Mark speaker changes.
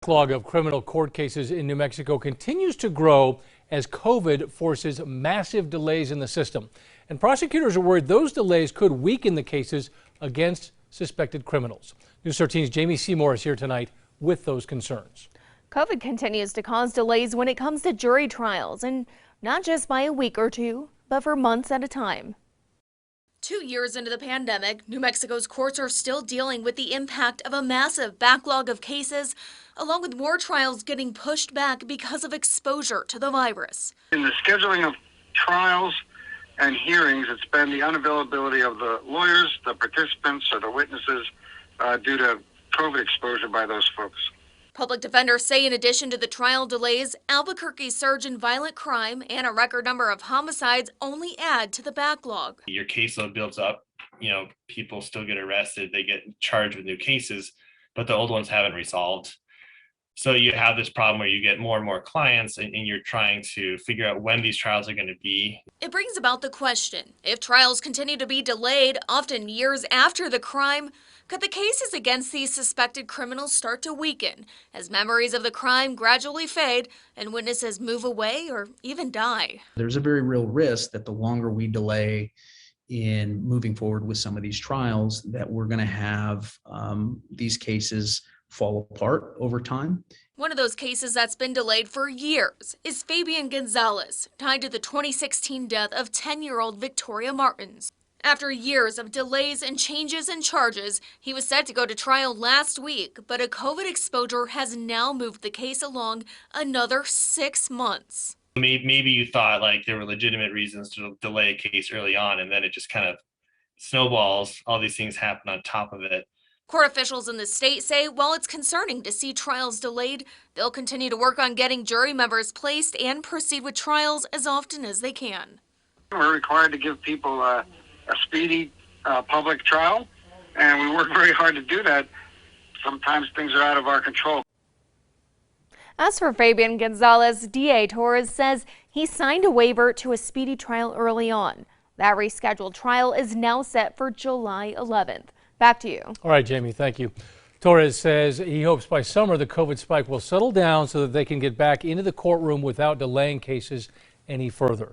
Speaker 1: Backlog of criminal court cases in New Mexico continues to grow as COVID forces massive delays in the system. And prosecutors are worried those delays could weaken the cases against suspected criminals. News 13's Jamie Seymour is here tonight with those concerns.
Speaker 2: COVID continues to cause delays when it comes to jury trials, and not just by a week or two, but for months at a time.
Speaker 3: 2 years into the pandemic, New Mexico's courts are still dealing with the impact of a massive backlog of cases, along with more trials getting pushed back because of exposure to the virus.
Speaker 4: In the scheduling of trials and hearings, it's been the unavailability of the lawyers, the participants, or the witnesses due to COVID exposure by those folks.
Speaker 3: Public defenders say in addition to the trial delays, Albuquerque's surge in violent crime and a record number of homicides only add to the backlog.
Speaker 5: Your caseload builds up, people still get arrested, they get charged with new cases, but the old ones haven't resolved. So you have this problem where you get more and more clients and you're trying to figure out when these trials are going to be.
Speaker 3: It brings about the question, if trials continue to be delayed, often years after the crime, could the cases against these suspected criminals start to weaken as memories of the crime gradually fade and witnesses move away or even die?
Speaker 6: There's a very real risk that the longer we delay in moving forward with some of these trials, that we're going to have these cases fall apart over time.
Speaker 3: One of those cases that's been delayed for years is Fabian Gonzalez, tied to the 2016 death of 10-year-old Victoria Martins. After years of delays and changes in charges, he was set to go to trial last week, but a COVID exposure has now moved the case along another 6 months.
Speaker 5: Maybe you thought like there were legitimate reasons to delay a case early on, and then it just kind of snowballs. All these things happen on top of it.
Speaker 3: Court officials in the state say while it's concerning to see trials delayed, they'll continue to work on getting jury members placed and proceed with trials as often as they can.
Speaker 4: We're required to give people a speedy public trial, and we work very hard to do that. Sometimes things are out of our control.
Speaker 2: As for Fabian Gonzalez, DA Torres says he signed a waiver to a speedy trial early on. That rescheduled trial is now set for July 11th. Back to you.
Speaker 1: All right, Jamie, thank you. Torres says he hopes by summer the COVID spike will settle down so that they can get back into the courtroom without delaying cases any further.